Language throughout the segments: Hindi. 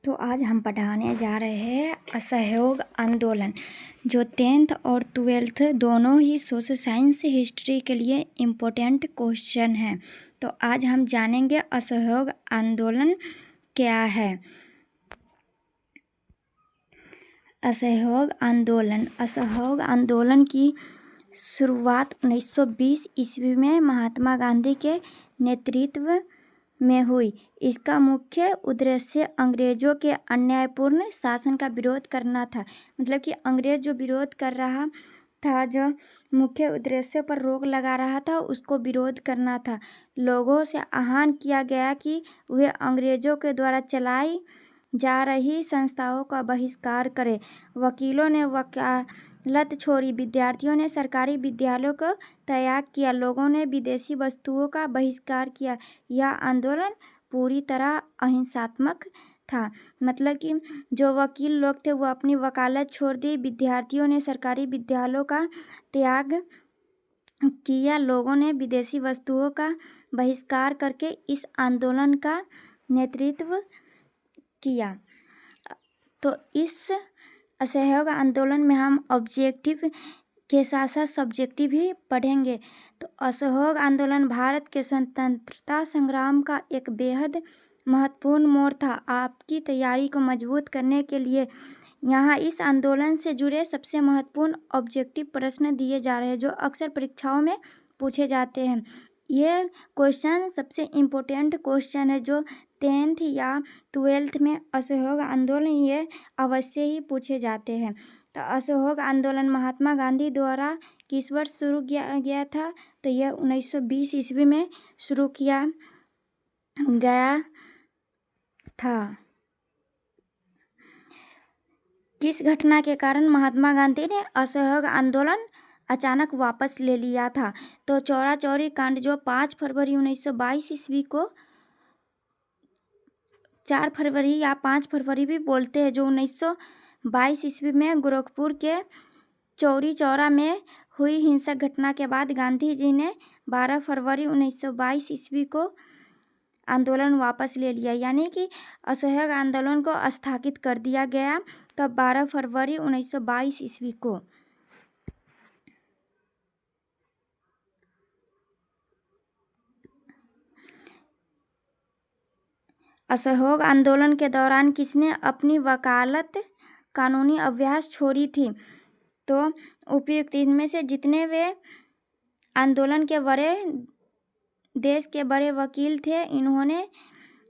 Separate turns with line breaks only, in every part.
तो आज हम पढ़ाने जा रहे हैं असहयोग आंदोलन, जो 10th और 12th दोनों ही सोशल साइंस हिस्ट्री के लिए इम्पोर्टेंट क्वेश्चन हैं। तो आज हम जानेंगे असहयोग आंदोलन क्या है। असहयोग आंदोलन की शुरुआत 1920 ईस्वी में महात्मा गांधी के नेतृत्व में हुई। इसका मुख्य उद्देश्य अंग्रेजों के अन्यायपूर्ण शासन का विरोध करना था। मतलब कि अंग्रेज जो विरोध कर रहा था, जो मुख्य उद्देश्य पर रोक लगा रहा था, उसको विरोध करना था। लोगों से आह्वान किया गया कि वे अंग्रेजों के द्वारा चलाई जा रही संस्थाओं का बहिष्कार करें। वकीलों ने वकालत छोड़ी, विद्यार्थियों ने सरकारी विद्यालयों को त्याग किया, लोगों ने विदेशी वस्तुओं का बहिष्कार किया। यह आंदोलन पूरी तरह अहिंसात्मक था। मतलब कि जो वकील लोग थे वो अपनी वकालत छोड़ दी, विद्यार्थियों ने सरकारी विद्यालयों का त्याग किया, लोगों ने विदेशी वस्तुओं का बहिष्कार करके इस आंदोलन का नेतृत्व किया। तो इस असहयोग आंदोलन में हम ऑब्जेक्टिव के साथ साथ सब्जेक्टिव भी पढ़ेंगे। तो असहयोग आंदोलन भारत के स्वतंत्रता संग्राम का एक बेहद महत्वपूर्ण मोड़ था। आपकी तैयारी को मजबूत करने के लिए यहाँ इस आंदोलन से जुड़े सबसे महत्वपूर्ण ऑब्जेक्टिव प्रश्न दिए जा रहे हैं, जो अक्सर परीक्षाओं में पूछे जाते हैं। ये क्वेश्चन सबसे इम्पोर्टेंट क्वेश्चन है, जो 10th या 12th में असहयोग आंदोलन ये अवश्य ही पूछे जाते हैं। तो असहयोग आंदोलन महात्मा गांधी द्वारा किस वर्ष शुरू किया गया था? तो यह 1920 ईस्वी में शुरू किया गया था। किस घटना के कारण महात्मा गांधी ने असहयोग आंदोलन अचानक वापस ले लिया था? तो चौरा चौरी कांड, जो 5 फरवरी 1922 ईस्वी को 4 फरवरी या 5 फरवरी भी बोलते हैं, जो 1922 ईस्वी में गोरखपुर के चौरी चौरा में हुई हिंसक घटना के बाद गांधी जी ने 12 फरवरी 1922 ईस्वी को आंदोलन वापस ले लिया। यानी कि असहयोग आंदोलन को स्थगित कर दिया गया तब 12 फरवरी 1922 ईस्वी को। असहयोग आंदोलन के दौरान किसने अपनी वकालत कानूनी अभ्यास छोड़ी थी? तो उपयुक्त इनमें से जितने वे आंदोलन के देश के बड़े वकील थे, इन्होंने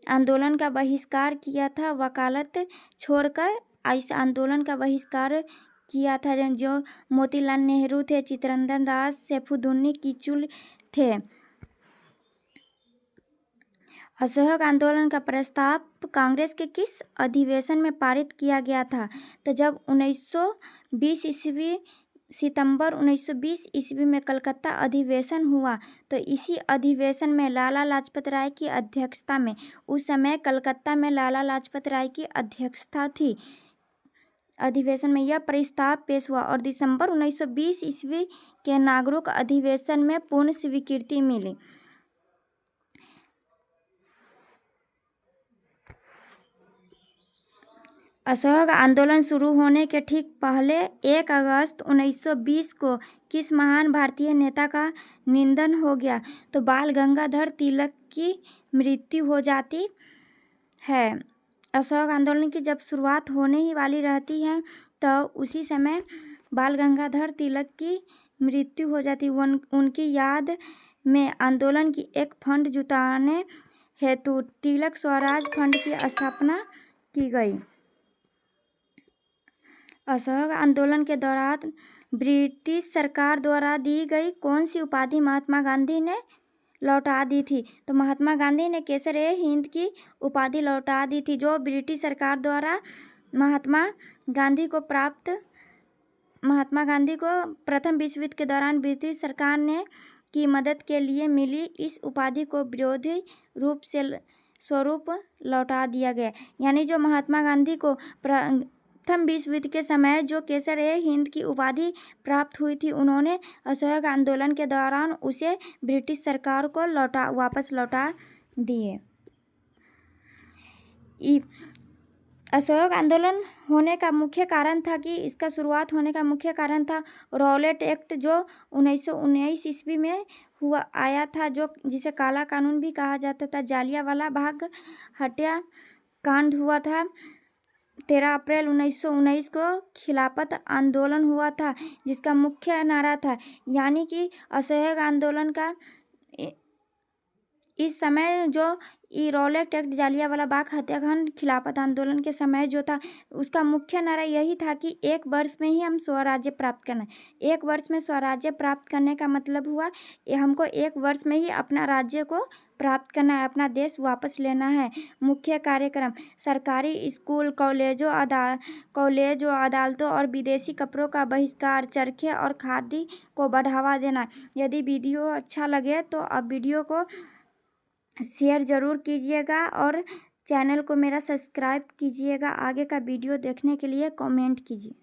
आंदोलन का बहिष्कार किया था। वकालत छोड़कर इस आंदोलन का बहिष्कार किया था जो मोतीलाल नेहरू थे, चित्तरंजन दास, सैफुद्दीन किचलू थे। असहयोग आंदोलन का प्रस्ताव कांग्रेस के किस अधिवेशन में पारित किया गया था? तो जब 1920 ईस्वी सितंबर 1920 ईस्वी में कलकत्ता अधिवेशन हुआ, तो इसी अधिवेशन में लाला लाजपत राय की अध्यक्षता में, उस समय कलकत्ता में लाला लाजपत राय की अध्यक्षता थी, अधिवेशन में यह प्रस्ताव पेश हुआ और दिसंबर 1920 ईस्वी के नागरिक अधिवेशन में पूर्ण स्वीकृति मिली। असहयोग आंदोलन शुरू होने के ठीक पहले 1 अगस्त 1920 को किस महान भारतीय नेता का निधन हो गया? तो बाल गंगाधर तिलक की मृत्यु हो जाती है। असहयोग आंदोलन की जब शुरुआत होने ही वाली रहती है, तो उसी समय बाल गंगाधर तिलक की मृत्यु हो जाती। उनकी याद में आंदोलन की एक फंड जुटाने हेतु तिलक स्वराज फंड की स्थापना की गई। असहयोग आंदोलन के दौरान ब्रिटिश सरकार द्वारा दी गई कौन सी उपाधि महात्मा गांधी ने लौटा दी थी? तो महात्मा गांधी ने केसर-ए-हिंद की उपाधि लौटा दी थी, जो ब्रिटिश सरकार द्वारा महात्मा गांधी को प्रथम विश्व युद्ध के दौरान ब्रिटिश सरकार ने की मदद के लिए मिली। इस उपाधि को विरोधी स्वरूप लौटा दिया गया। यानी जो महात्मा गांधी को प्रथम विश्व युद्ध के समय जो केसर-ए-हिंद की उपाधि प्राप्त हुई थी, उन्होंने असहयोग आंदोलन के दौरान उसे ब्रिटिश सरकार को वापस लौटा दिए। असहयोग आंदोलन होने का मुख्य कारण था कि इसका शुरुआत होने का मुख्य कारण था रॉलेट एक्ट, जो 1919 ईस्वी में आया था, जो जिसे काला कानून भी कहा जाता था। जालियांवाला बाग हत्याकांड हुआ था। 13 अप्रैल 1919 को खिलाफत आंदोलन हुआ था, जिसका मुख्य नारा था, यानी कि असहयोग आंदोलन का इस समय जो रॉलेट एक्ट, जालियांवाला बाग हत्याकांड, खिलाफत आंदोलन के समय जो था, उसका मुख्य नारा यही था कि 1 वर्ष में ही हम स्वराज्य प्राप्त करना है। 1 वर्ष में स्वराज्य प्राप्त करने का मतलब हुआ ये हमको 1 वर्ष में ही अपना राज्य को प्राप्त करना है, अपना देश वापस लेना है। मुख्य कार्यक्रम: सरकारी स्कूल, कॉलेजों, अदालतों और विदेशी कपड़ों का बहिष्कार, चरखे और खादी को बढ़ावा देना। यदि वीडियो अच्छा लगे तो आप वीडियो को शेयर ज़रूर कीजिएगा और चैनल को मेरा सब्सक्राइब कीजिएगा। आगे का वीडियो देखने के लिए कमेंट कीजिए।